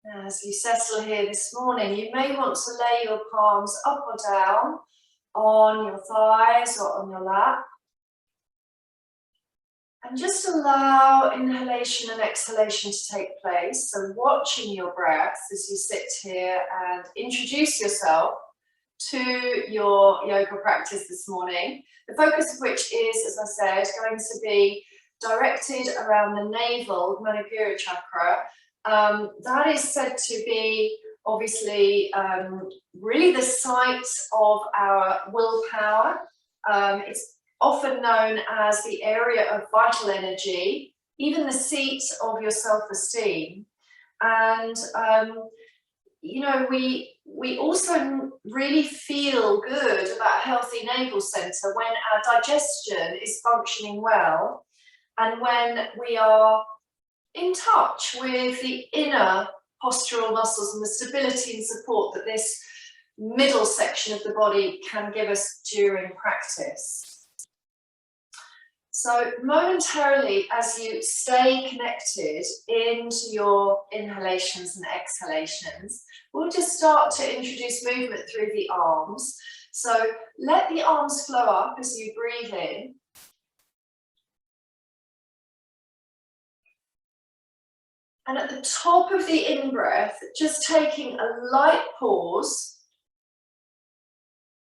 As you settle here this morning, you may want to lay your palms up or down on your thighs or on your lap. And just allow inhalation and exhalation to take place. So watching your breath as you sit here and introduce yourself to your yoga practice this morning. The focus of which is, as I said, going to be directed around the navel, Manipura chakra. That is said to be obviously really the site of our willpower. It's often known as the area of vital energy, even the seat of your self-esteem. And you know, we also really feel good about a healthy navel center when our digestion is functioning well and when we are in touch with the inner postural muscles and the stability and support that this middle section of the body can give us during practice. So momentarily, as you stay connected into your inhalations and exhalations, we'll just start to introduce movement through the arms. So let the arms flow up as you breathe in. And at the top of the in-breath, just taking a light pause,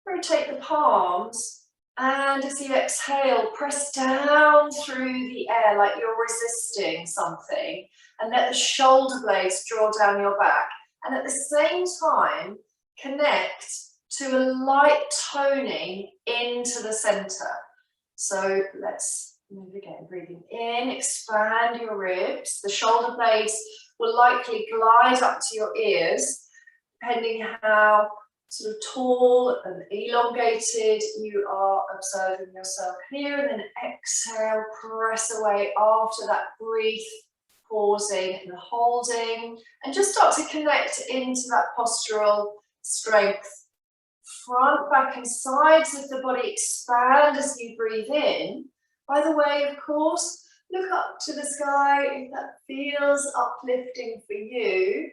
rotate the palms, and as you exhale, press down through the air like you're resisting something, and let the shoulder blades draw down your back. And at the same time, connect to a light toning into the center. So let's move again, breathing in, expand your ribs. The shoulder blades will likely glide up to your ears, depending how sort of tall and elongated you are observing yourself here. And then exhale, press away after that breathe, pausing and holding, and just start to connect into that postural strength. Front, back and sides of the body expand as you breathe in. By the way, of course, look up to the sky if that feels uplifting for you.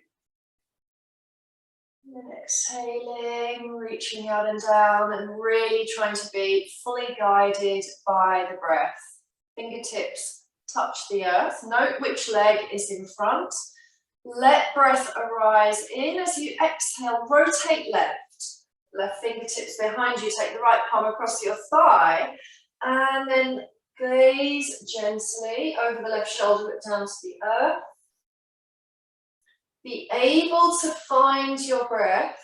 And then exhaling, reaching out and down, and really trying to be fully guided by the breath. Fingertips touch the earth. Note which leg is in front. Let breath arise in. As you exhale, rotate left. Left fingertips behind you. Take the right palm across your thigh. And then gaze gently over the left shoulder, look down to the earth. Be able to find your breath.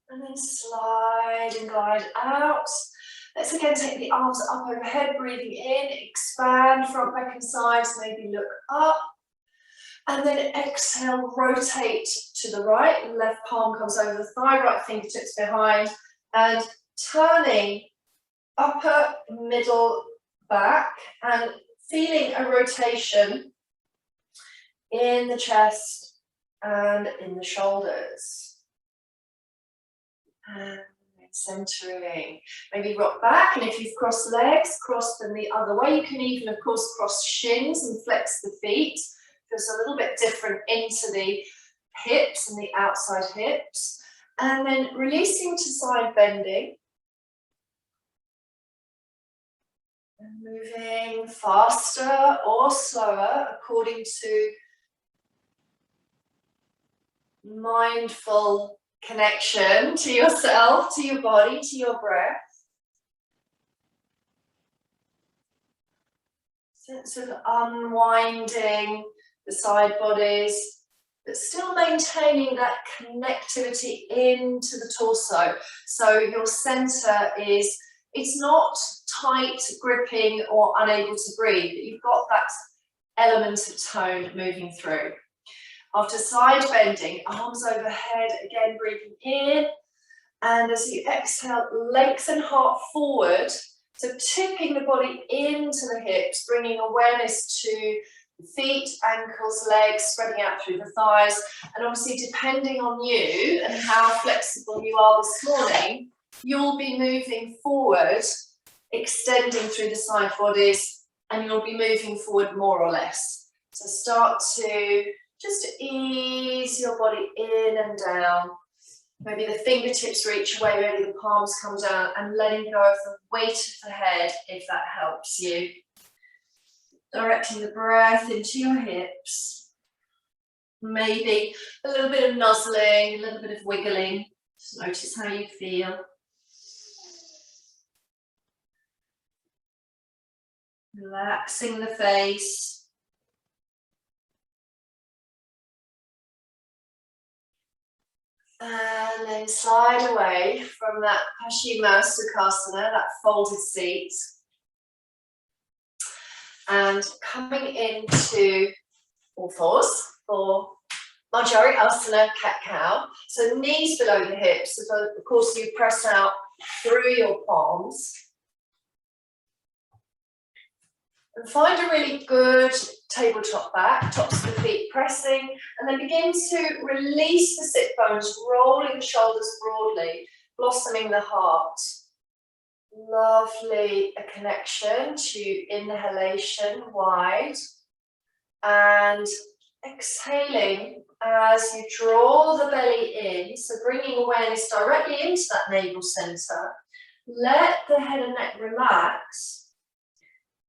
And then slide and glide out. Let's again take the arms up overhead, breathing in, expand front, back and sides, maybe look up. And then exhale, rotate to the right, left palm comes over the thigh, right fingertips behind, and turning upper, middle, back, and feeling a rotation in the chest and in the shoulders. And centering. Maybe rock back, and if you've crossed legs, cross them the other way. You can even, of course, cross shins and flex the feet. Feels a little bit different into the hips and the outside hips. And then releasing to side bending. And moving faster or slower according to mindful connection to yourself, to your body, to your breath. Sense of unwinding the side bodies, but still maintaining that connectivity into the torso. So your center is, it's not tight, gripping, or unable to breathe, but you've got that element of tone moving through. After side bending, arms overhead, again breathing in, and as you exhale, lengthen heart forward, so tipping the body into the hips, bringing awareness to the feet, ankles, legs, spreading out through the thighs, and obviously depending on you and how flexible you are this morning, you'll be moving forward extending through the side bodies, and you'll be moving forward more or less. So start to just ease your body in and down. Maybe the fingertips reach away, maybe the palms come down, and letting go of the weight of the head if that helps you. Directing the breath into your hips. Maybe a little bit of nuzzling, a little bit of wiggling. Just notice how you feel. Relaxing the face. And then slide away from that Paschimottanasana, that folded seat. And coming into all fours for Manjari Asana Cat Cow. So knees below the hips. So of course you press out through your palms. And find a really good tabletop back, tops of the feet pressing, and then begin to release the sit bones, rolling the shoulders broadly, blossoming the heart. Lovely, a connection to inhalation wide, and exhaling as you draw the belly in, so bringing awareness directly into that navel center. Let the head and neck relax.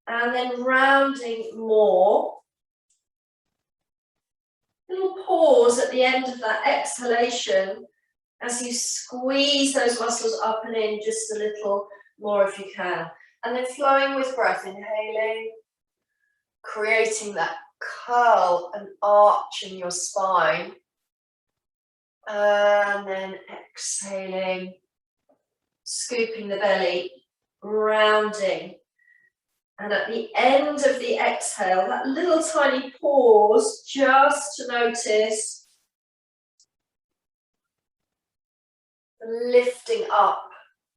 And then rounding more. Little pause at the end of that exhalation as you squeeze those muscles up and in just a little more if you can. And then flowing with breath, inhaling, creating that curl and arch in your spine. And then exhaling, scooping the belly, rounding. And at the end of the exhale, that little tiny pause just to notice the lifting up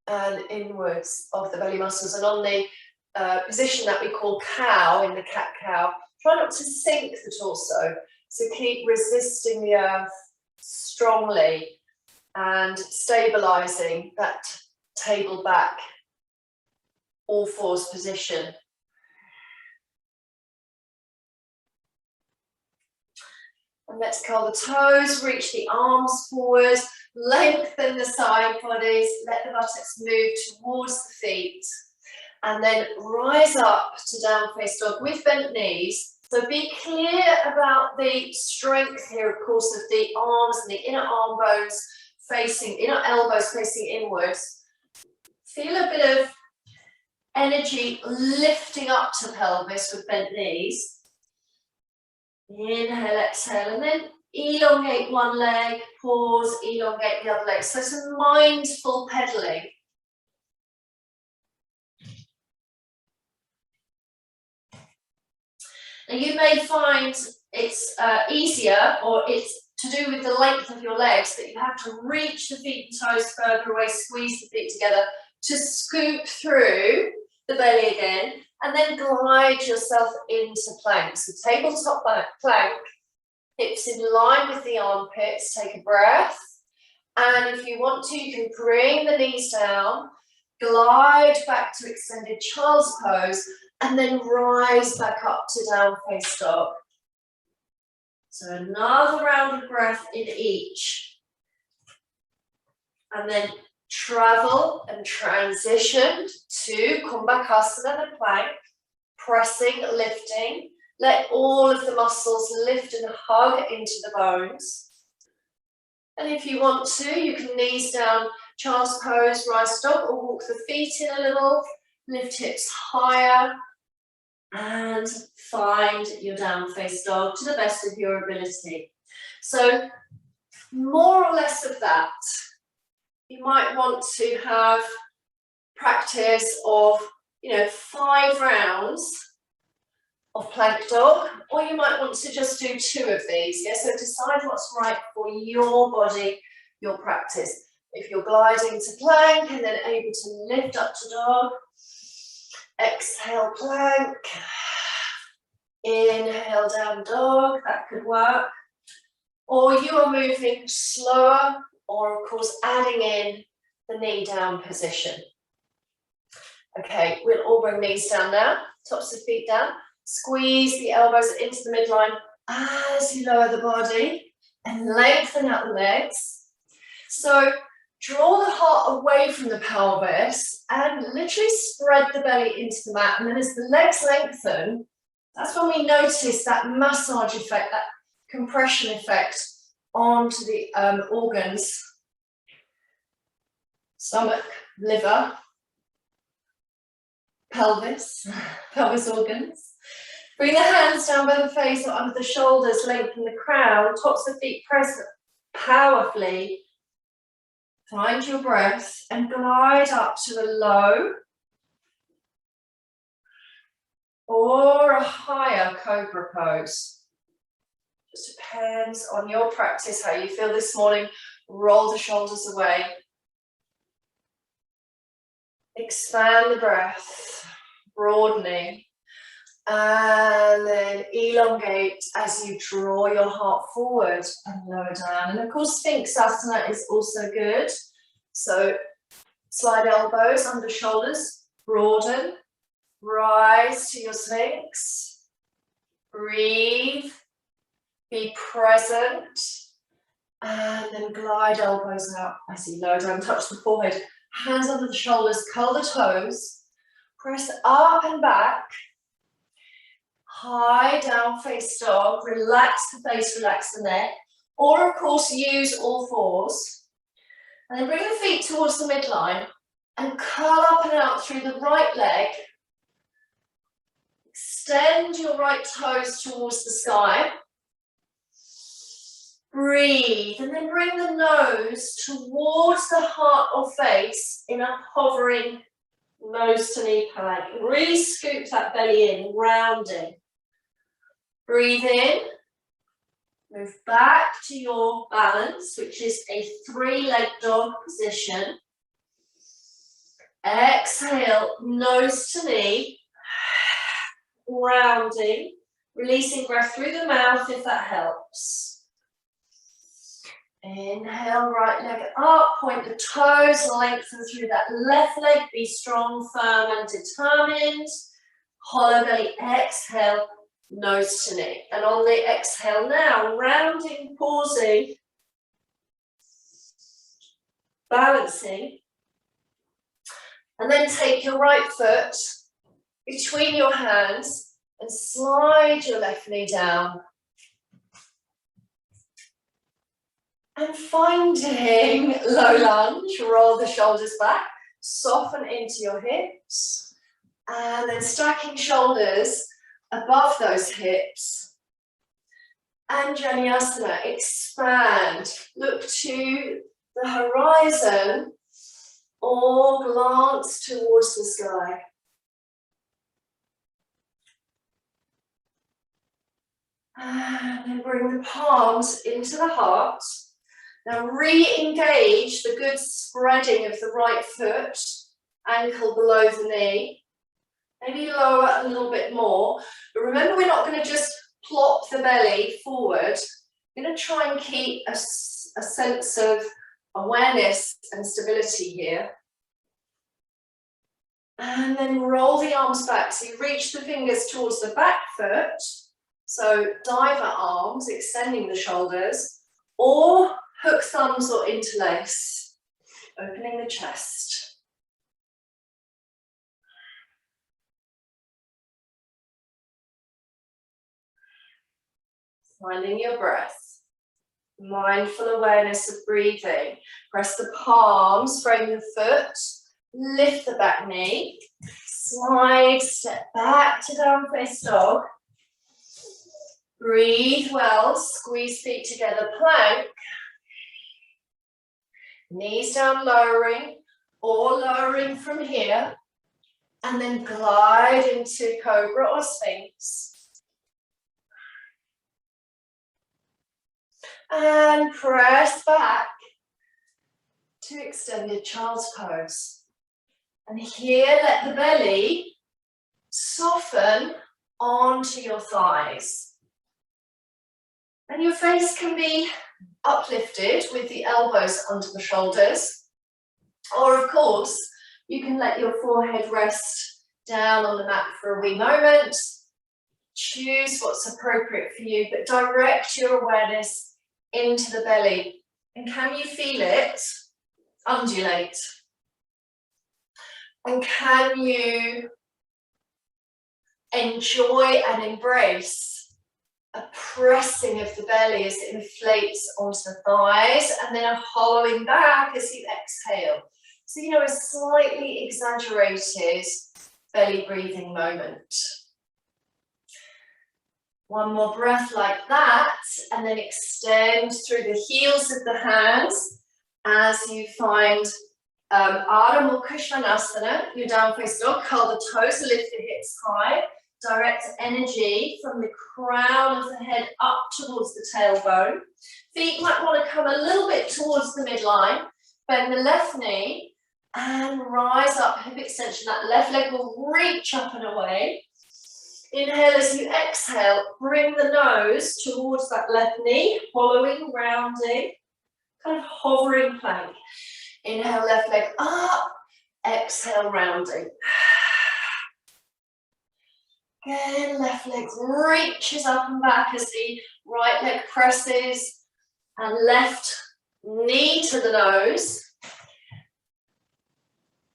and inwards of the belly muscles. And on the position that we call cow, in the cat cow, try not to sink the torso. So keep resisting the earth strongly and stabilizing that table back, all fours position. And let's curl the toes, reach the arms forward, lengthen the side bodies, let the buttocks move towards the feet, and then rise up to down face dog with bent knees. So be clear about the strength here, of course, of the arms and the inner arm bones facing, inner elbows facing inwards. Feel a bit of energy lifting up to pelvis with bent knees. Inhale, exhale, and then elongate one leg, pause, elongate the other leg. So some mindful pedaling. Now you may find it's easier, or it's to do with the length of your legs, that you have to reach the feet and toes further away, squeeze the feet together to scoop through the belly again, and then glide yourself into plank. So tabletop plank, hips in line with the armpits, take a breath. And if you want to, you can bring the knees down, glide back to extended child's pose, and then rise back up to down face dog. So another round of breath in each. And then travel and transition to Kumbhakasana, the plank, pressing, lifting. Let all of the muscles lift and hug into the bones. And if you want to, you can knees down, child's pose, rise dog, or walk the feet in a little, lift hips higher, and find your down face dog to the best of your ability. So more or less of that. You might want to have practice of, 5 rounds of plank dog, or you might want to just do 2 of these. Yeah? So decide what's right for your body, your practice. If you're gliding to plank and then able to lift up to dog, exhale plank, inhale down dog, that could work. Or you are moving slower, or of course adding in the knee down position. Okay, we'll all bring knees down now, tops of feet down. Squeeze the elbows into the midline as you lower the body and lengthen out the legs. So draw the heart away from the pelvis and literally spread the belly into the mat. And then as the legs lengthen, that's when we notice that massage effect, that compression effect onto the organs, stomach, liver, pelvis organs. Bring the hands down by the face or under the shoulders, lengthen the crown, tops of feet press powerfully. Find your breath and glide up to a low or a higher cobra pose. Just depends on your practice, how you feel this morning. Roll the shoulders away. Expand the breath, broadening. And then elongate as you draw your heart forward and lower down. And of course, Sphinx Asana is also good. So slide elbows under shoulders, broaden, rise to your Sphinx, breathe, be present, and then glide elbows out as you lower down, touch the forehead, hands under the shoulders, curl the toes, press up and back. High down face dog, relax the face, relax the neck, or of course use all fours. And then bring the feet towards the midline and curl up and out through the right leg. Extend your right toes towards the sky. Breathe and then bring the nose towards the heart or face in a hovering nose to knee plank. Really scoop that belly in, rounding. Breathe in, move back to your balance, which is a three-leg dog position. Exhale, nose to knee, rounding, releasing breath through the mouth if that helps. Inhale, right leg up, point the toes, lengthen through that left leg, be strong, firm and determined. Hollow belly, exhale. Nose to knee. And on the exhale now, rounding, pausing, balancing. And then take your right foot between your hands and slide your left knee down. And finding low lunge, roll the shoulders back, soften into your hips. And then stacking shoulders above those hips. Anjaneyasana, expand. Look to the horizon or glance towards the sky. And then bring the palms into the heart. Now re-engage the good spreading of the right foot, ankle below the knee. Maybe lower a little bit more. But remember, we're not going to just plop the belly forward. We're going to try and keep a sense of awareness and stability here. And then roll the arms back. So you reach the fingers towards the back foot. So diver arms, extending the shoulders, or hook thumbs or interlace, opening the chest. Finding your breath, mindful awareness of breathing. Press the palms, frame the foot, lift the back knee, slide, step back to down face dog. Breathe well, squeeze feet together, plank. Knees down, lowering, or lowering from here. And then glide into Cobra or Sphinx. And press back to extended child's pose. And here, let the belly soften onto your thighs. And your face can be uplifted with the elbows under the shoulders. Or of course, You can let your forehead rest down on the mat for a wee moment. Choose what's appropriate for you, but direct your awareness into the belly. And can you feel it undulate? And can you enjoy and embrace a pressing of the belly as it inflates onto the thighs, and then a hollowing back as you exhale? So, you know, a slightly exaggerated belly breathing moment. One more breath like that, and then extend through the heels of the hands as you find Ardha Mukha Svanasana, your down facing dog. Curl the toes, lift the hips high. Direct energy from the crown of the head up towards the tailbone. Feet might want to come a little bit towards the midline. Bend the left knee and rise up, hip extension. That left leg will reach up and away. Inhale as you exhale, bring the nose towards that left knee, following, rounding, kind of hovering plank. Inhale, left leg up, exhale, rounding. Again, left leg reaches up and back as the right leg presses, and left knee to the nose.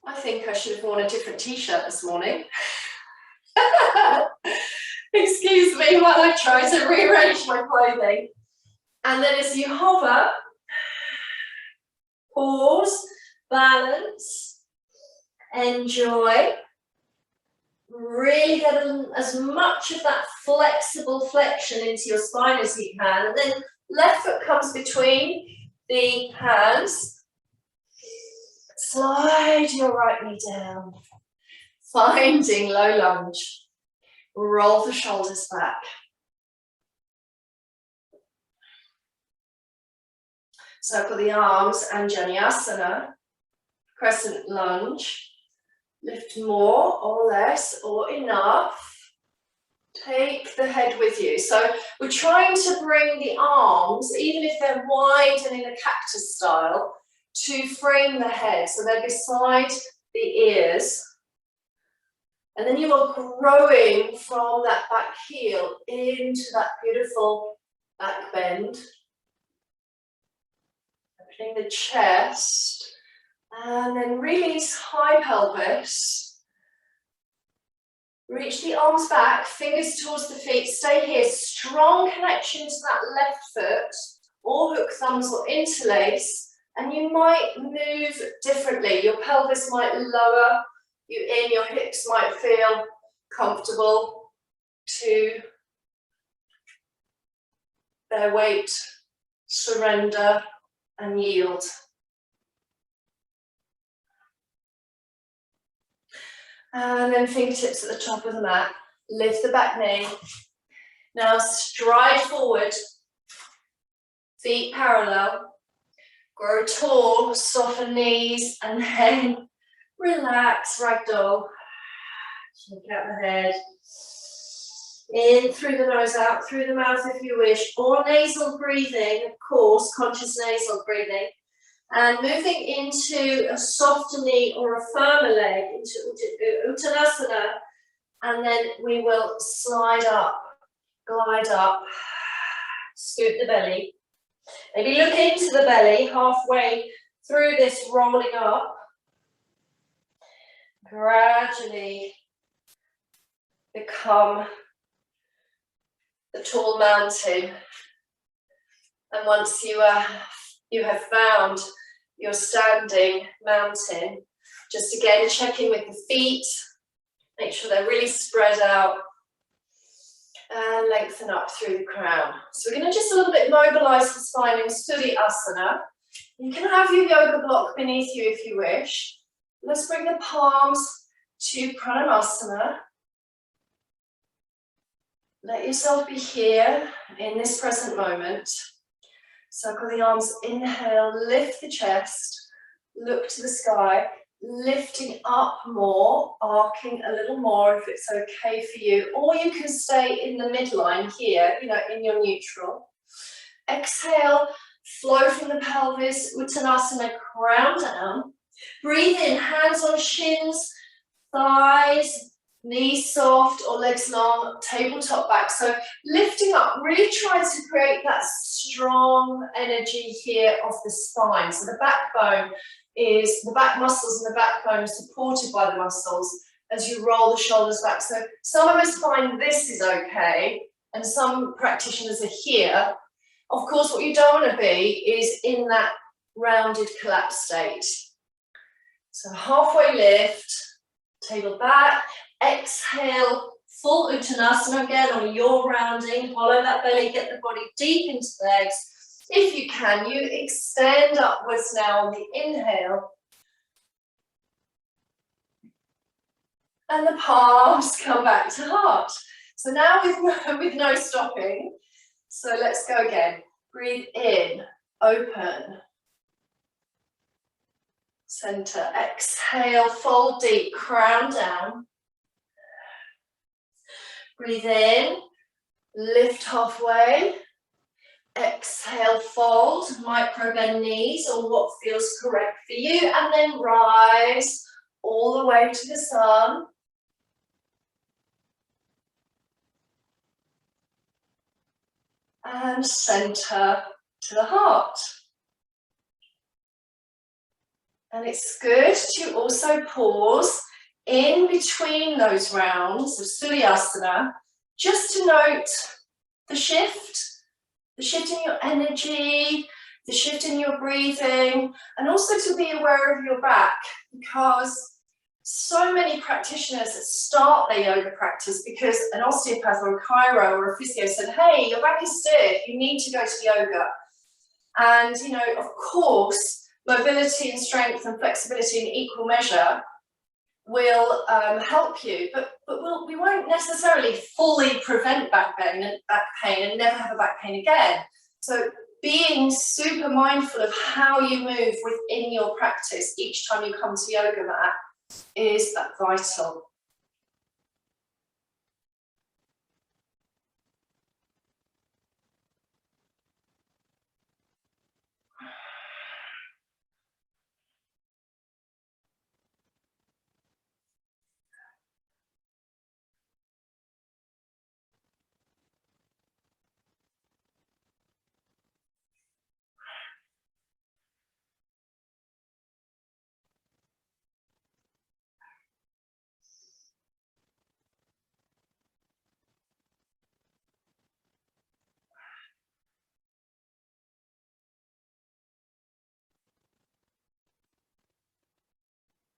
I think I should have worn a different t-shirt this morning. Excuse me while I try to rearrange my clothing. And then as you hover, pause, balance, enjoy. Really get as much of that flexible flexion into your spine as you can. And then left foot comes between the hands. Slide your right knee down. Finding low lunge. Roll the shoulders back. Circle the arms, Anjaneyasana. Crescent lunge. Lift more or less or enough. Take the head with you. So we're trying to bring the arms, even if they're wide and in a cactus style, to frame the head. So they're beside the ears. And then you are growing from that back heel into that beautiful back bend. Opening the chest. And then release high pelvis. Reach the arms back, fingers towards the feet. Stay here. Strong connection to that left foot, or hook thumbs or interlace. And you might move differently. Your pelvis might lower you in, your hips might feel comfortable to their weight, surrender and yield. And then fingertips at the top of the mat. Lift the back knee. Now stride forward. Feet parallel. Grow tall, soften knees, and then relax, ragdoll. Shake out the head. In through the nose, out through the mouth if you wish. Or nasal breathing, of course, conscious nasal breathing. And moving into a softer knee or a firmer leg, into Uttanasana. And then we will slide up, glide up, scoot the belly. Maybe look into the belly halfway through this rolling up. Gradually become the tall mountain. And once you have found your standing mountain, just again check in with the feet, make sure they're really spread out, and lengthen up through the crown. So we're going to just a little bit mobilize the spine in Uddiyana. You can have your yoga block beneath you if you wish. Let's bring the palms to Pranamasana. Let yourself be here in this present moment. Circle the arms, inhale, lift the chest, look to the sky, lifting up more, arcing a little more if it's okay for you, or you can stay in the midline here, you know, in your neutral. Exhale, flow from the pelvis, Uttanasana, crown down, Breathe in, hands on shins, thighs, knees soft or legs long, tabletop back. So lifting up, really try to create that strong energy here of the spine. So the backbone is, the back muscles and the backbone are supported by the muscles as you roll the shoulders back. So some of us find this is okay, and some practitioners are here. Of course, what you don't want to be is in that rounded collapse state. So halfway lift, table back, exhale, full Uttanasana again on your rounding, follow that belly, get the body deep into the legs. If you can, you extend upwards now on the inhale. And the palms come back to heart. So now with no stopping. So let's go again. Breathe in, open. Center, exhale, fold deep, crown down. Breathe in, lift halfway. Exhale, fold, micro bend knees or what feels correct for you, and then rise all the way to the sun. And center to the heart. And it's good to also pause in between those rounds of Suryasana, just to note the shift in your energy, the shift in your breathing, and also to be aware of your back, because so many practitioners start their yoga practice because an osteopath or a chiro or a physio said, hey, your back is stiff, you need to go to yoga. And, you know, of course, mobility and strength and flexibility in equal measure will help you, but we won't necessarily fully prevent back pain and never have a back pain again. So being super mindful of how you move within your practice each time you come to yoga mat is vital.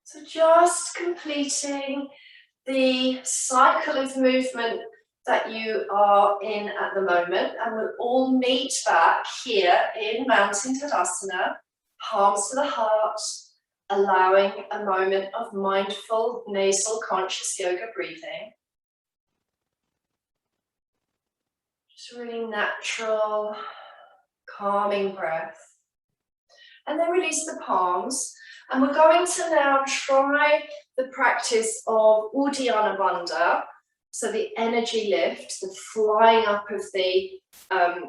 So just completing the cycle of movement that you are in at the moment, and we'll all meet back here in Mountain Tadasana, palms to the heart, allowing a moment of mindful nasal conscious yoga breathing. Just really natural, calming breath. And then release the palms. And we're going to now try the practice of Uddiyana Bandha, so the energy lift, the flying up of the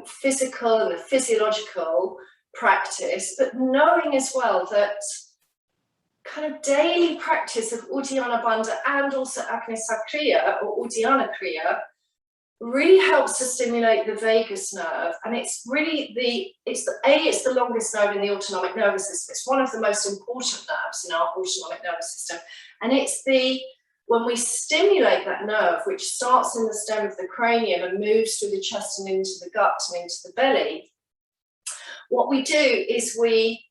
physical and the physiological practice, but knowing as well that kind of daily practice of Uddiyana Bandha and also Agnisar Kriya or Uddiyana Kriya really helps to stimulate the vagus nerve, and it's really it's the longest nerve in the autonomic nervous system. It's one of the most important nerves in our autonomic nervous system, and it's when we stimulate that nerve, which starts in the stem of the cranium and moves through the chest and into the gut and into the belly, what we do is we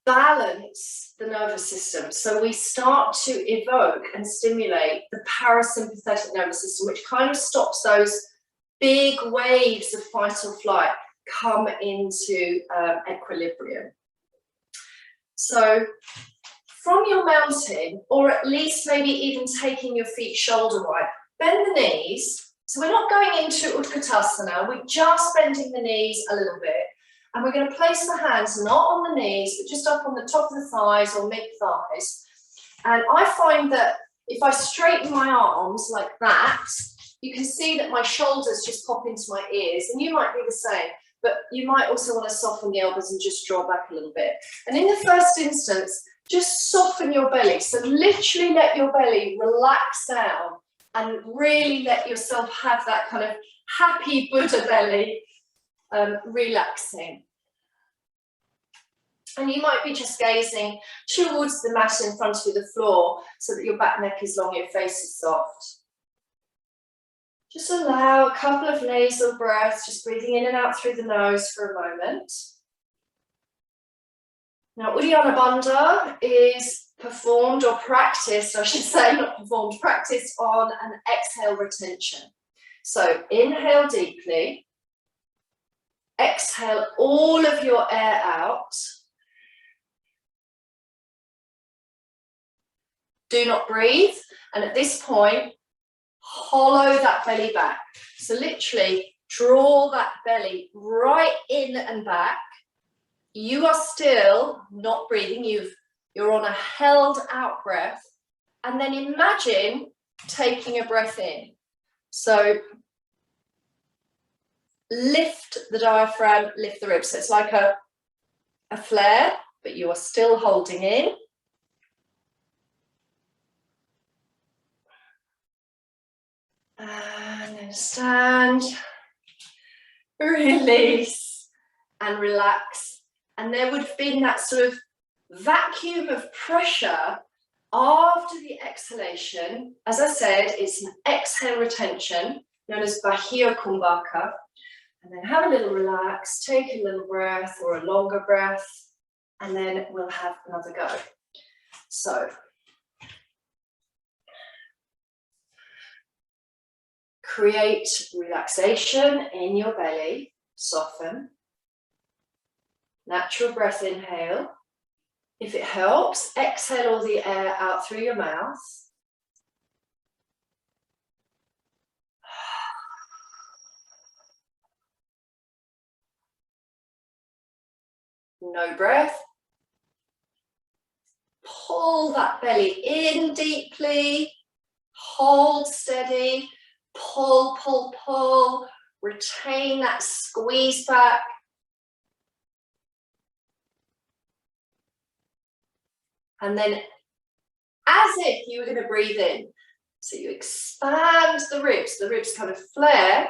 balance the nervous system. So we start to evoke and stimulate the parasympathetic nervous system, which kind of stops those big waves of fight or flight come into equilibrium. So from your mountain, or at least maybe even taking your feet shoulder wide, bend the knees. So we're not going into Utkatasana, we're just bending the knees a little bit. And we're going to place the hands not on the knees, but just up on the top of the thighs or mid-thighs. And I find that if I straighten my arms like that, you can see that my shoulders just pop into my ears, and you might be the same, but you might also want to soften the elbows and just draw back a little bit. And in the first instance, just soften your belly. So literally let your belly relax down and really let yourself have that kind of happy Buddha belly, relaxing. And you might be just gazing towards the mat in front of you, the floor, so that your back neck is long, your face is soft. Just allow a couple of nasal breaths, just breathing in and out through the nose for a moment. Now, Uddiyana Bandha is performed or practiced, I should say, not performed, practiced on an exhale retention. So inhale deeply, exhale all of your air out. Do not breathe, and at this point, hollow that belly back. So literally draw that belly right in and back. You are still not breathing, you're on a held out breath, and then imagine taking a breath in. So lift the diaphragm, lift the ribs. So it's like a flare, but you are still holding in. And then stand, release, and relax. And there would have been that sort of vacuum of pressure after the exhalation. As I said, it's an exhale retention known as Bahia Kumbhaka. And then have a little relax, take a little breath or a longer breath, and then we'll have another go. So create relaxation in your belly, soften. Natural breath inhale. If it helps, exhale all the air out through your mouth. No breath. Pull that belly in deeply. Hold steady. Pull, pull, pull. Retain that squeeze back. And then as if you were going to breathe in. So you expand the ribs kind of flare.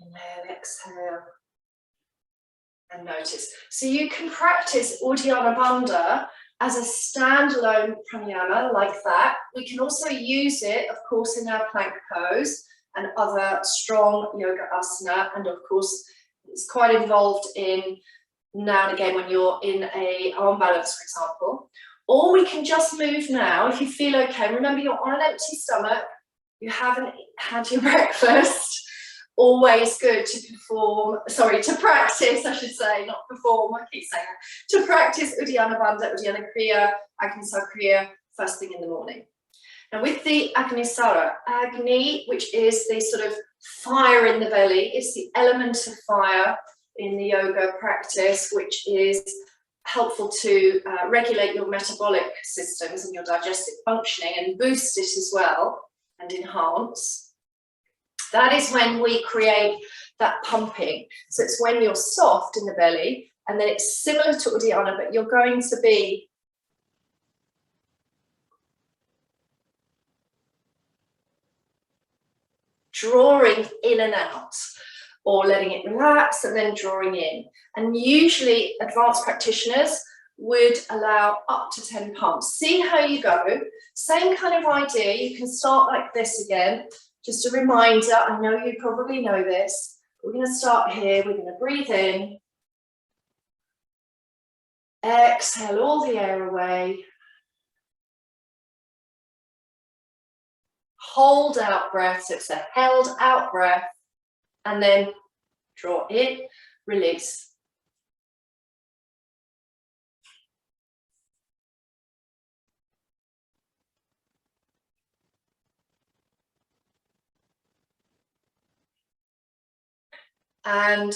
And inhale, exhale. And notice. So you can practice Uddiyana Bandha as a standalone pranayama like that. We can also use it, of course, in our plank pose and other strong yoga asana. And of course, it's quite involved in now and again when you're in a arm balance, for example. Or we can just move now if you feel okay. Remember, you're on an empty stomach. You haven't had your breakfast. Always good to to practice, I should say, not perform, I keep saying that. To practice Uddiyana Bandha, Uddiyana Kriya, Agnisar Kriya, first thing in the morning. Now with the Agnisara, Agni, which is the sort of fire in the belly, it's the element of fire in the yoga practice, which is helpful to regulate your metabolic systems and your digestive functioning and boost it as well and enhance. That is when we create that pumping. So it's when you're soft in the belly, and then it's similar to Uddiyana, but you're going to be drawing in and out, or letting it relax and then drawing in. And usually advanced practitioners would allow up to 10 pumps. See how you go. Same kind of idea. You can start like this again. Just a reminder, I know you probably know this. We're going to start here. We're going to breathe in. Exhale all the air away. Hold out breath. So it's a held out breath. And then draw in, release. And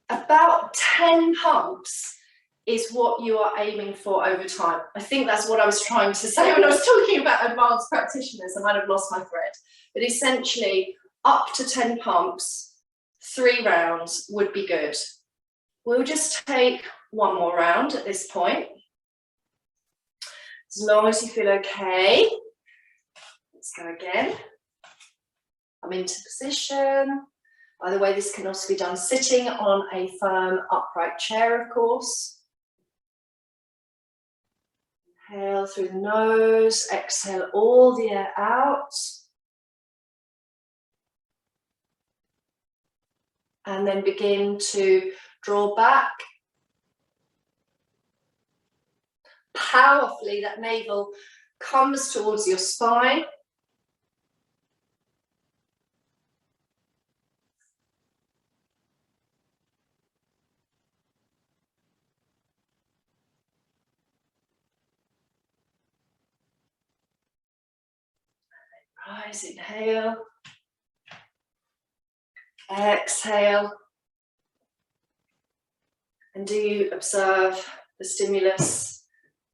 about 10 pumps is what you are aiming for over time. I think that's what I was trying to say when I was talking about advanced practitioners. I might have lost my thread, but essentially up to 10 pumps, 3 rounds would be good. We'll just take one more round at this point. As long as you feel okay. Let's go again. Come into position. By the way, this can also be done sitting on a firm upright chair, of course. Inhale through the nose, exhale all the air out. And then begin to draw back. Powerfully, that navel comes towards your spine. Rise, inhale. Exhale. And do you observe the stimulus?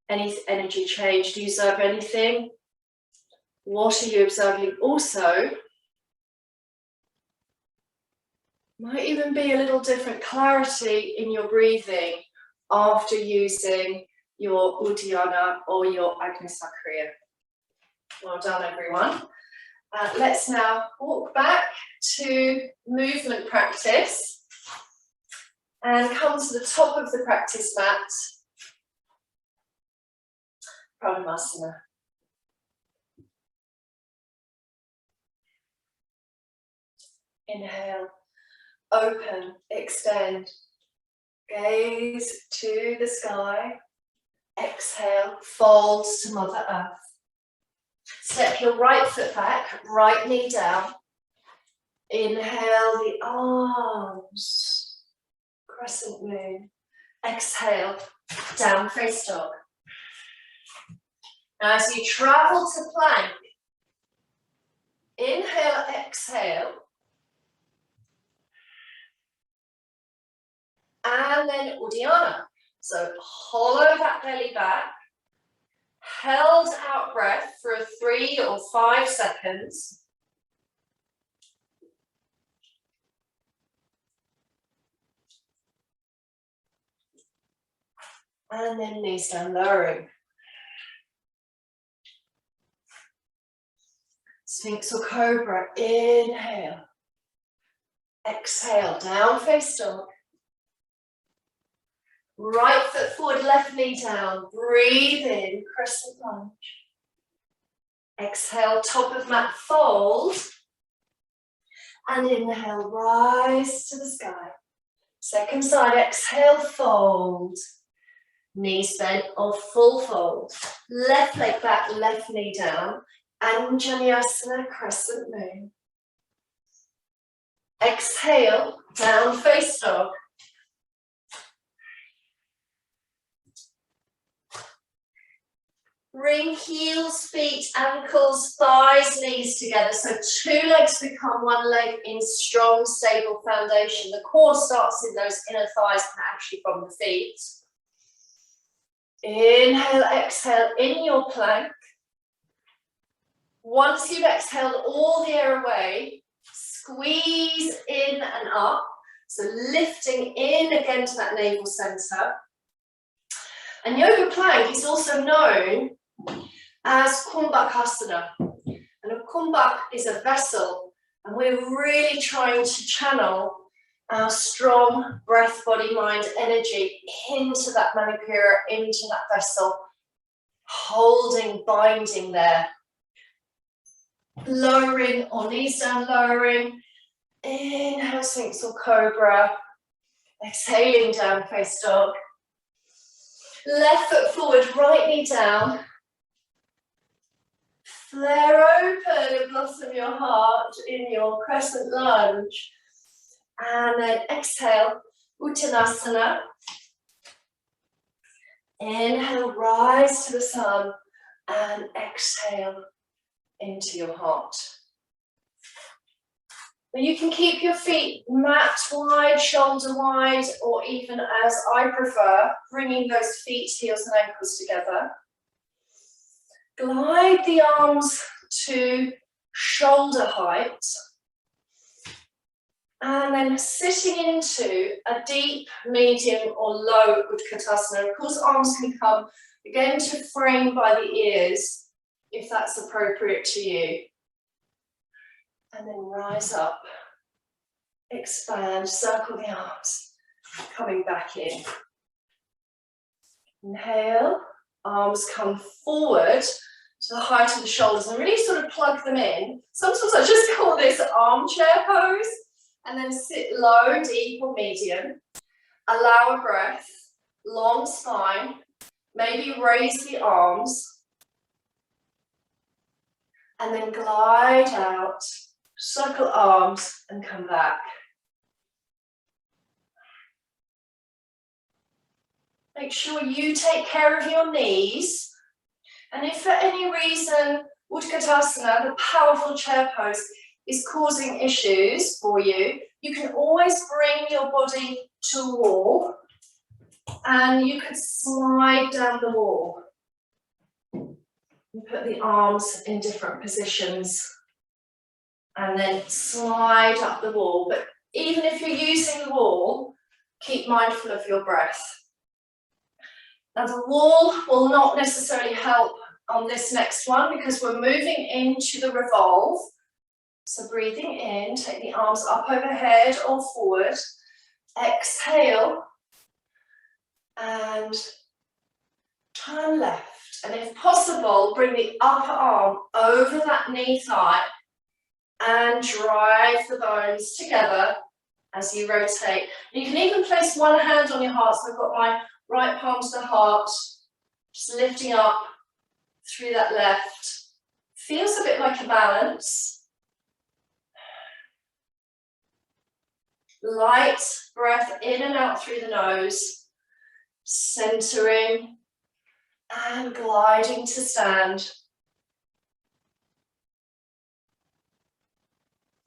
Any energy change? Do you observe anything? What are you observing? Also, might even be a little different clarity in your breathing after using your Uddiyana or your Agnisar Kriya. Well done, everyone. Let's now walk back to movement practice and come to the top of the practice mat. Pranayama. Inhale, open, extend, gaze to the sky. Exhale, fold to Mother Earth. Step your right foot back, right knee down. Inhale the arms, crescent moon. Exhale, down face dog. Now as you travel to plank, inhale, exhale. And then Uddiyana. So hollow that belly back. Held out breath for 3 or 5 seconds. And then knees down, lowering. Sphinx or Cobra, inhale. Exhale, down face dog. Right foot forward, left knee down. Breathe in, crescent lunge. Exhale, top of mat, fold. And inhale, rise to the sky. Second side, exhale, fold. Knees bent or full fold. Left leg back, left knee down. Anjaneyasana, crescent moon. Exhale, down face dog. Bring heels, feet, ankles, thighs, knees together. So 2 legs become 1 leg in strong, stable foundation. The core starts in those inner thighs and actually from the feet. Inhale, exhale in your plank. Once you've exhaled all the air away, squeeze in and up. So lifting in again to that navel center. And yoga plank is also known as Kumbhakasana. And a kumbhak is a vessel, and we're really trying to channel our strong breath, body, mind energy into that manipura, into that vessel, holding, binding there. Lowering or knees down, lowering. Inhale, Sphinx or Cobra. Exhaling, down face dog. Left foot forward, right knee down. Flare open and blossom your heart in your crescent lunge. And then exhale, Uttanasana. Inhale, rise to the sun. And exhale into your heart. But you can keep your feet mat wide, shoulder wide, or even, as I prefer, bringing those feet, heels and ankles together. Glide the arms to shoulder height. And then sitting into a deep, medium or low Uddiyana. Of course, arms can come again to frame by the ears if that's appropriate to you. And then rise up, expand, circle the arms, coming back in. Inhale, arms come forward to the height of the shoulders and really sort of plug them in. Sometimes I just call this armchair pose. And then sit low, deep or medium. Allow a breath, long spine. Maybe raise the arms. And then glide out, circle arms and come back. Make sure you take care of your knees. And if for any reason Uddiyana, the powerful chair pose, is causing issues for you, you can always bring your body to a wall and you can slide down the wall and put the arms in different positions and then slide up the wall. But even if you're using the wall, keep mindful of your breath. Now the wall will not necessarily help on this next one because we're moving into the revolve. So breathing in, take the arms up overhead or forward. Exhale and turn left. And if possible, bring the upper arm over that knee thigh and drive the bones together as you rotate. You can even place one hand on your heart. So I've got my right palm to the heart, just lifting up through that left. Feels a bit like a balance. Light breath in and out through the nose, centering and gliding to stand.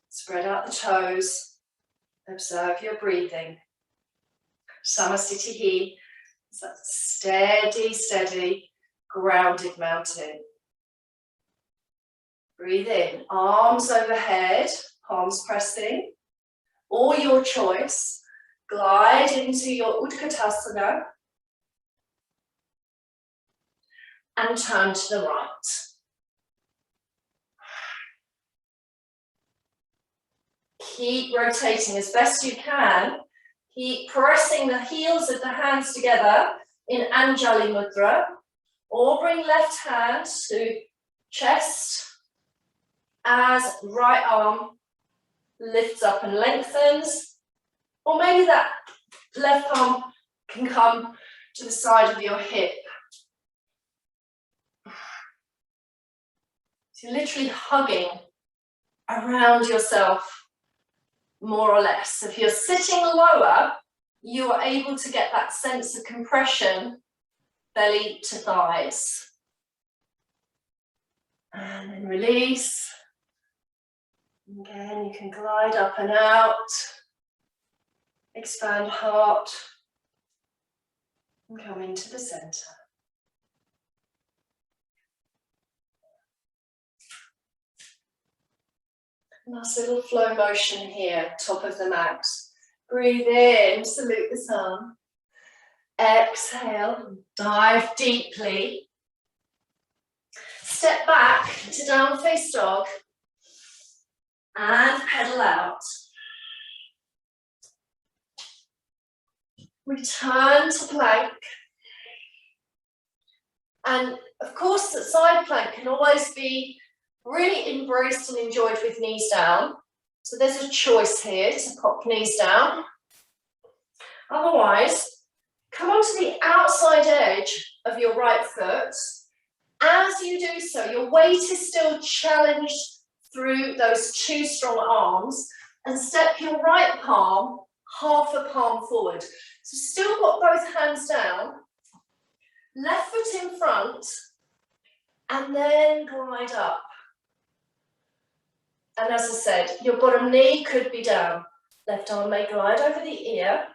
Spread out the toes, observe your breathing. Samasthiti is that steady, steady, grounded mountain. Breathe in, arms overhead, palms pressing. Or your choice, glide into your Uddiyana and turn to the right. Keep rotating as best you can. Keep pressing the heels of the hands together in Anjali Mudra, or bring left hand to chest as right arm lifts up and lengthens, or maybe that left arm can come to the side of your hip. So you're literally hugging around yourself, more or less. If you're sitting lower, you are able to get that sense of compression, belly to thighs. And then release. Again, you can glide up and out, expand heart, and come into the center. Nice little flow motion here, top of the mat. Breathe in, salute the sun. Exhale, dive deeply. Step back to down face dog. And pedal out. Return to plank. And of course, the side plank can always be really embraced and enjoyed with knees down. So there's a choice here to pop knees down. Otherwise, come onto the outside edge of your right foot. As you do so, your weight is still challenged through those two strong arms, and step your right palm half a palm forward. So still got both hands down, left foot in front, and then glide up. And as I said, your bottom knee could be down. Left arm may glide over the ear.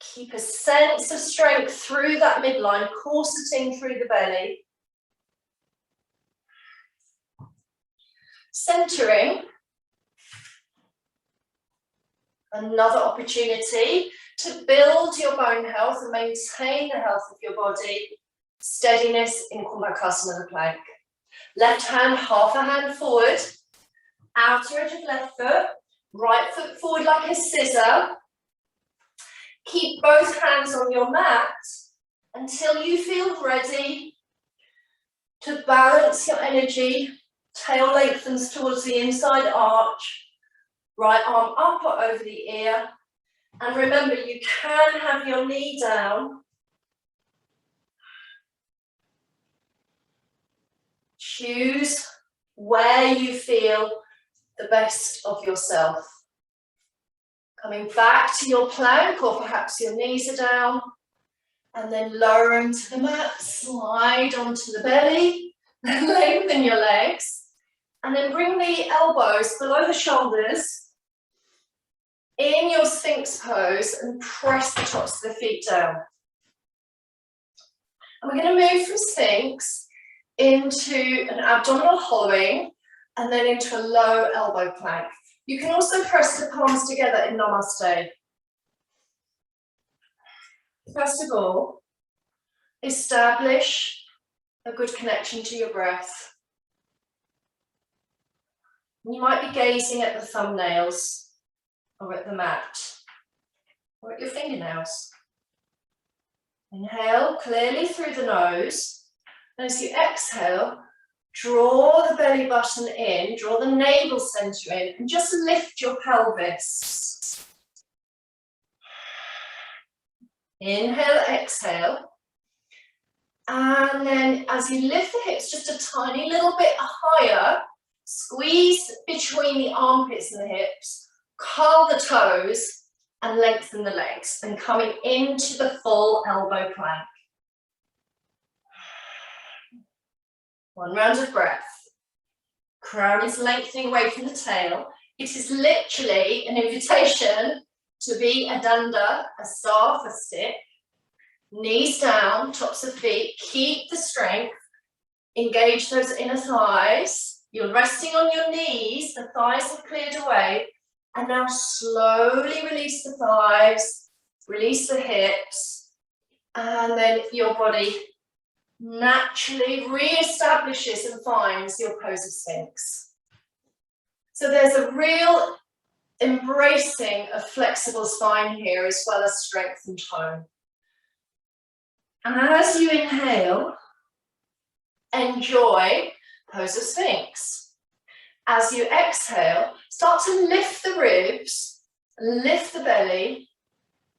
Keep a sense of strength through that midline, corseting through the belly. Centering. Another opportunity to build your bone health and maintain the health of your body. Steadiness in Kumbhakasana, the plank. Left hand, half a hand forward. Outer edge of left foot. Right foot forward like a scissor. Keep both hands on your mat until you feel ready to balance your energy. Tail lengthens towards the inside arch. Right arm up or over the ear. And remember, you can have your knee down. Choose where you feel the best of yourself. Coming back to your plank, or perhaps your knees are down. And then lowering to the mat, slide onto the belly, lengthen your legs. And then bring the elbows below the shoulders in your Sphinx pose and press the tops of the feet down. And we're going to move from Sphinx into an abdominal hollowing and then into a low elbow plank. You can also press the palms together in Namaste. First of all, establish a good connection to your breath. You might be gazing at the thumbnails or at the mat or at your fingernails. Inhale clearly through the nose. And as you exhale, draw the belly button in, draw the navel center in, and just lift your pelvis. Inhale, exhale. And then as you lift the hips just a tiny little bit higher, squeeze between the armpits and the hips, curl the toes, and lengthen the legs, and coming into the full elbow plank. One round of breath. Crown is lengthening away from the tail. It is literally an invitation to be a danda, a staff, a stick. Knees down, tops of feet. Keep the strength. Engage those inner thighs. You're resting on your knees. The thighs have cleared away. And now slowly release the thighs. Release the hips. And then your body naturally re-establishes and finds your pose of Sphinx. So there's a real embracing of flexible spine here, as well as strength and tone. And as you inhale, enjoy pose of Sphinx. As you exhale, start to lift the ribs, lift the belly,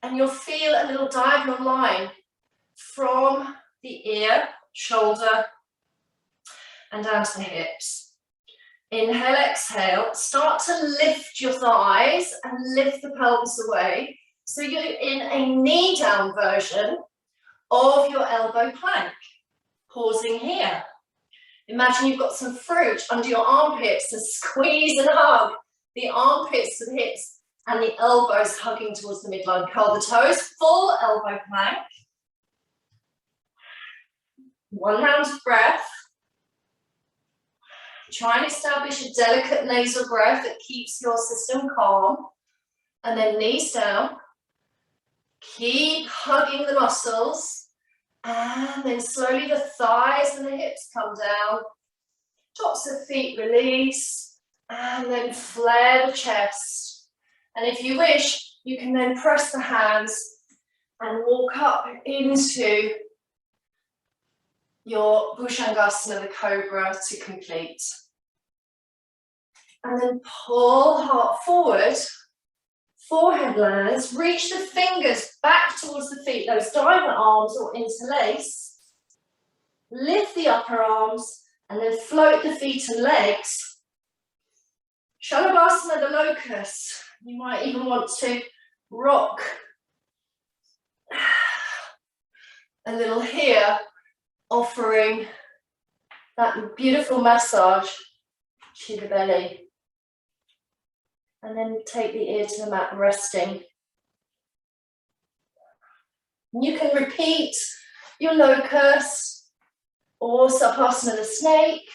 and you'll feel a little diagonal line from the ear, shoulder, and down to the hips. Inhale, exhale, start to lift your thighs and lift the pelvis away. So you're in a knee down version of your elbow plank. Pausing here. Imagine you've got some fruit under your armpits and squeeze and hug the armpits to the hips and the elbows hugging towards the midline. Curl the toes, full elbow plank. One round of breath. Try and establish a delicate nasal breath that keeps your system calm. And then knees down. Keep hugging the muscles. And then slowly the thighs and the hips come down. Tops of feet release. And then flare the chest. And if you wish, you can then press the hands and walk up into your Bhujangasana, the cobra, to complete. And then pull heart forward, forehead lands, reach the fingers back towards the feet, those diamond arms or interlace. Lift the upper arms and then float the feet and legs. Shalabhasana, the locust. You might even want to rock a little here, offering that beautiful massage to the belly. And then take the ear to the mat, resting. You can repeat your locust or Sapasana the snake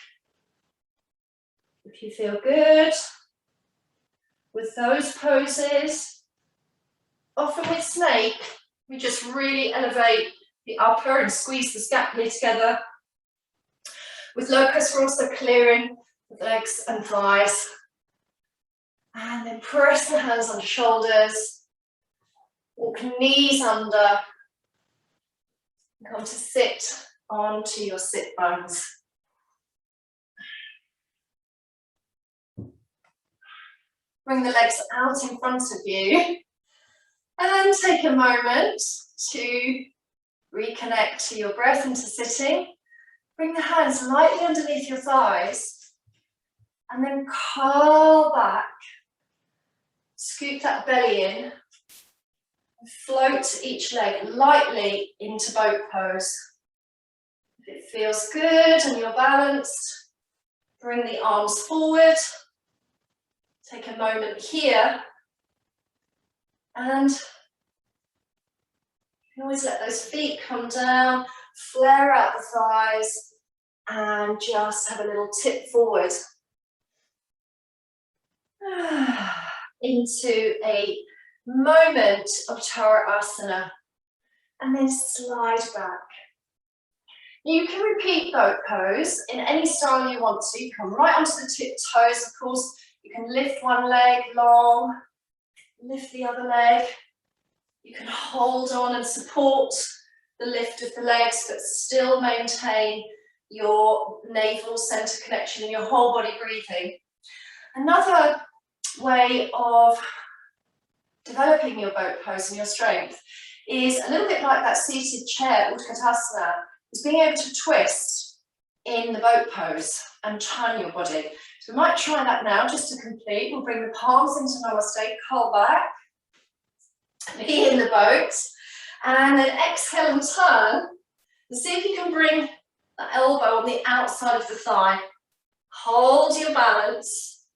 if you feel good with those poses. Often with snake, we just really elevate the upper and squeeze the scapula together. With locust, we're also clearing the legs and thighs. And then press the hands on shoulders. Walk knees under. Come to sit onto your sit bones. Bring the legs out in front of you. And take a moment to reconnect to your breath and to sitting. Bring the hands lightly underneath your thighs. And then curl back. Scoop that belly in. And float each leg lightly into boat pose. If it feels good and you're balanced, bring the arms forward. Take a moment here. And you can always let those feet come down, flare out the thighs, and just have a little tip forward. Into a moment of Asana, and then slide back. You can repeat boat pose in any style you want to. You come right onto the tip toes, of course. You can lift one leg long, lift the other leg. You can hold on and support the lift of the legs, but still maintain your navel center connection and your whole body breathing. Another way of developing your boat pose and your strength is a little bit like that seated chair, Uddiyana, is being able to twist in the boat pose and turn your body. So we might try that now just to complete. We'll bring the palms into Namaste, curl back, be in the boat, and then exhale and turn. And see if you can bring the elbow on the outside of the thigh. Hold your balance,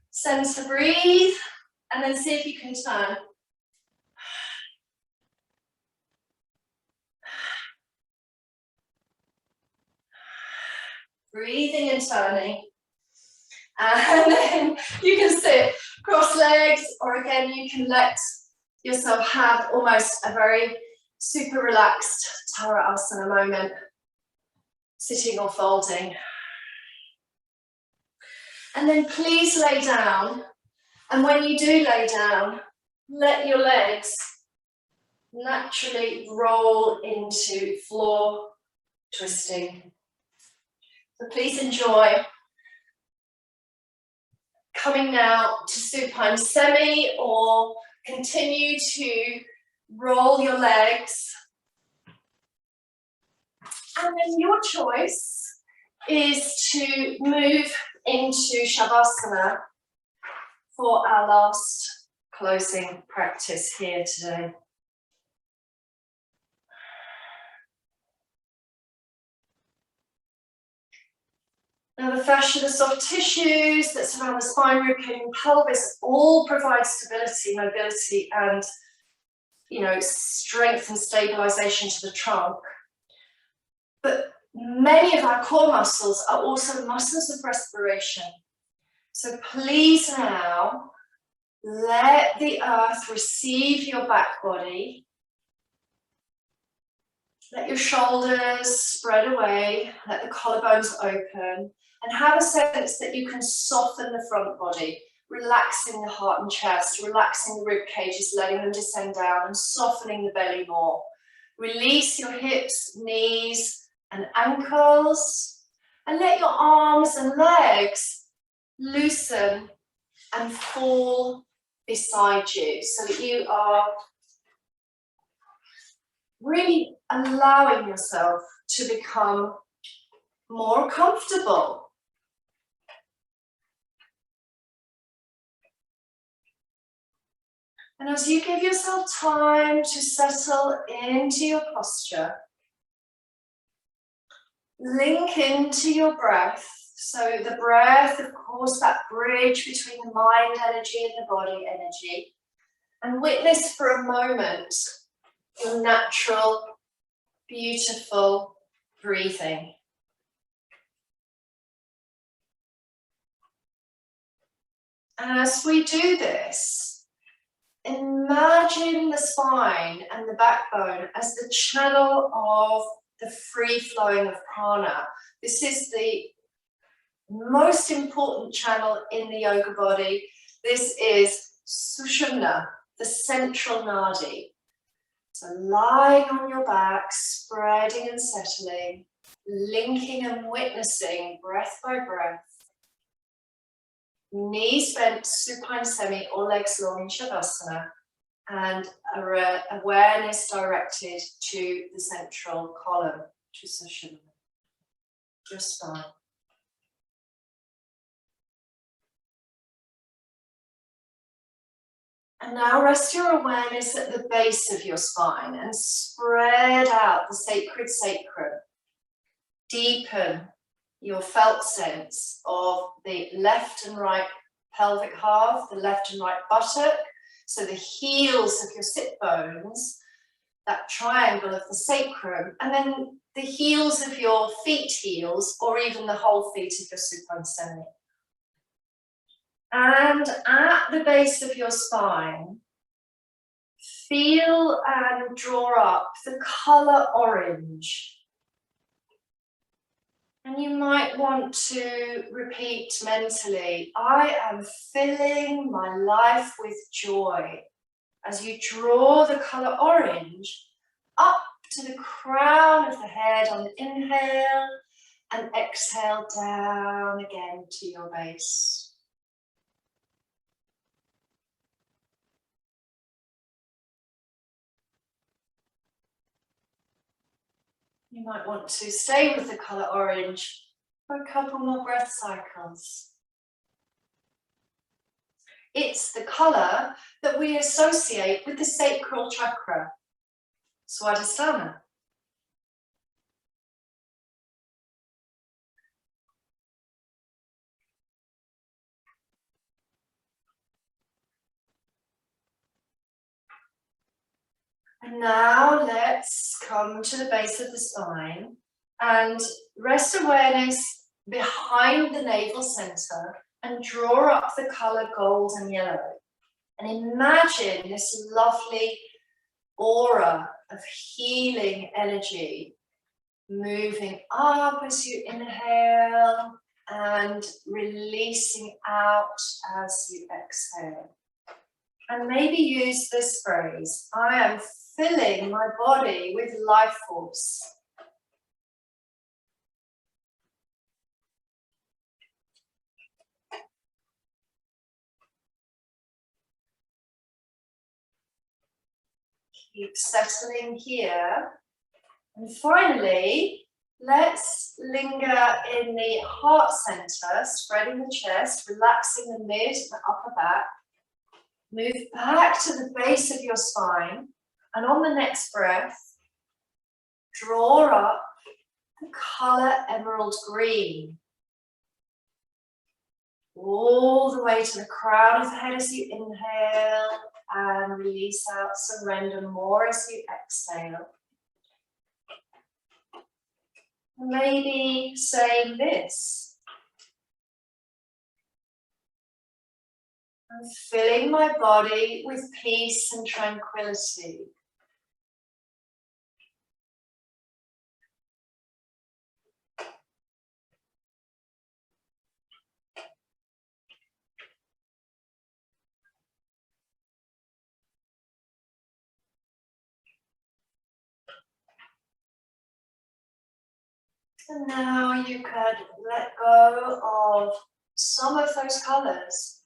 center, breathe, and then see if you can turn. Breathing and turning. And then you can sit cross legs, or again, you can let yourself have almost a very super relaxed Asana moment, sitting or folding. And then please lay down. And when you do lay down, let your legs naturally roll into floor twisting. So please enjoy. Coming now to supine semi, or continue to roll your legs. And then your choice is to move into Shavasana for our last closing practice here today. Now the fascia, the soft tissues that surround the spine, rib cage and pelvis all provide stability, mobility and, strength and stabilization to the trunk. But many of our core muscles are also muscles of respiration. So please now let the earth receive your back body. Let your shoulders spread away, let the collarbones open, and have a sense that you can soften the front body, relaxing the heart and chest, relaxing the rib cages, letting them descend down and softening the belly more. Release your hips, knees and ankles, and let your arms and legs loosen and fall beside you so that you are really allowing yourself to become more comfortable. And as you give yourself time to settle into your posture, link into your breath So the breath, of course, that bridge between the mind energy and the body energy. And witness for a moment your natural, beautiful breathing. And as we do this, imagine the spine and the backbone as the channel of the free flowing of prana. This is the most important channel in the yoga body. This is Sushumna, the central nadi. So lying on your back, spreading and settling, linking and witnessing breath by breath. Knees bent, supine semi, or legs long in Shavasana, and awareness directed to the central column, to Sushumna, your spine. And now rest your awareness at the base of your spine and spread out the sacred sacrum. Deepen your felt sense of the left and right pelvic half, the left and right buttock, so the heels of your sit bones, that triangle of the sacrum, and then the heels of your feet heels, or even the whole feet of your supine semi. And at the base of your spine, feel and draw up the colour orange. And you might want to repeat mentally, I am filling my life with joy. As you draw the colour orange up to the crown of the head on the inhale, and exhale down again to your base. You might want to stay with the colour orange for a couple more breath cycles. It's the colour that we associate with the sacral chakra, Swadhisthana. And now let's come to the base of the spine and rest awareness behind the navel center and draw up the color gold and yellow. And imagine this lovely aura of healing energy moving up as you inhale and releasing out as you exhale. And maybe use this phrase, I am filling my body with life force. Keep settling here. And finally, let's linger in the heart center, spreading the chest, relaxing the mid and upper back. Move back to the base of your spine, and on the next breath, draw up the color emerald green all the way to the crown of the head as you inhale, and release out, surrender more as you exhale. Maybe saying this, I'm filling my body with peace and tranquility. And now you could let go of some of those colors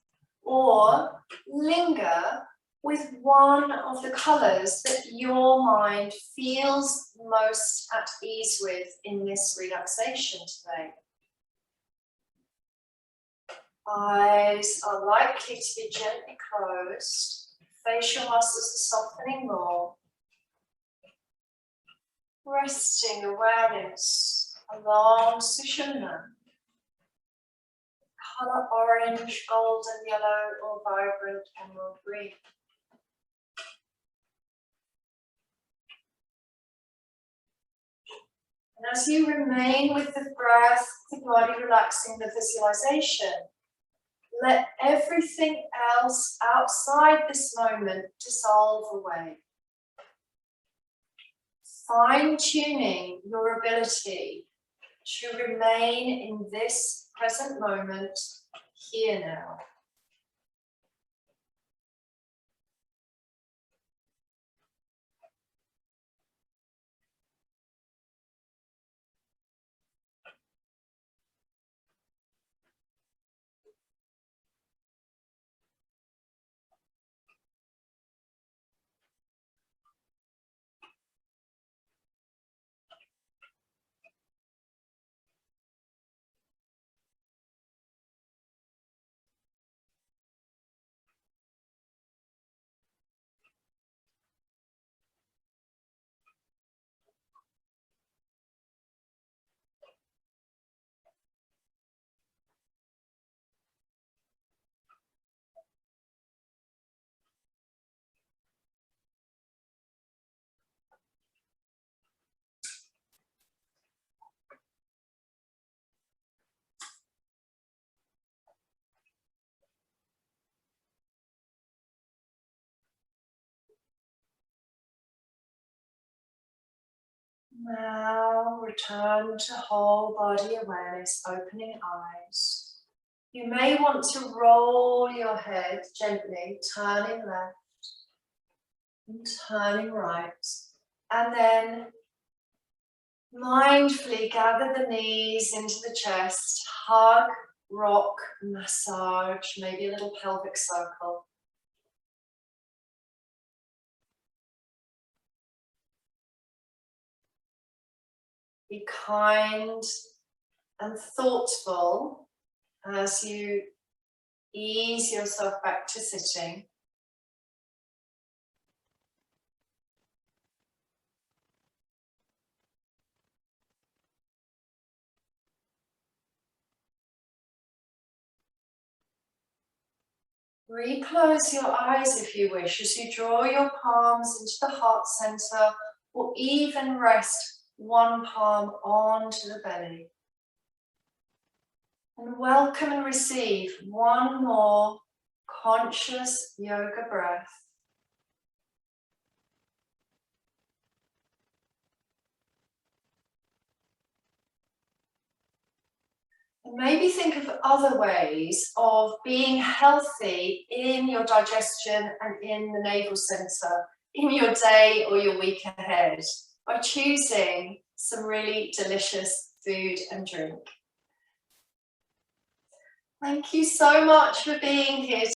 or linger with one of the colors that your mind feels most at ease with in this relaxation today. Eyes are likely to be gently closed. Facial muscles are softening more. Resting awareness along Sushumna. colour orange, golden, yellow, or vibrant emerald green. And as you remain with the breath, the body relaxing the visualization, let everything else outside this moment dissolve away. Fine-tuning your ability to remain in this present moment, here now. Now return to whole body awareness, opening eyes. You may want to roll your head gently, turning left and turning right, and then mindfully gather the knees into the chest, hug, rock, massage, maybe a little pelvic circle. Be kind and thoughtful as you ease yourself back to sitting. Reclose your eyes if you wish as you draw your palms into the heart center, or even rest one palm onto the belly. And welcome and receive one more conscious yoga breath. And maybe think of other ways of being healthy in your digestion and in the navel center in your day or your week ahead by choosing some really delicious food and drink. Thank you so much for being here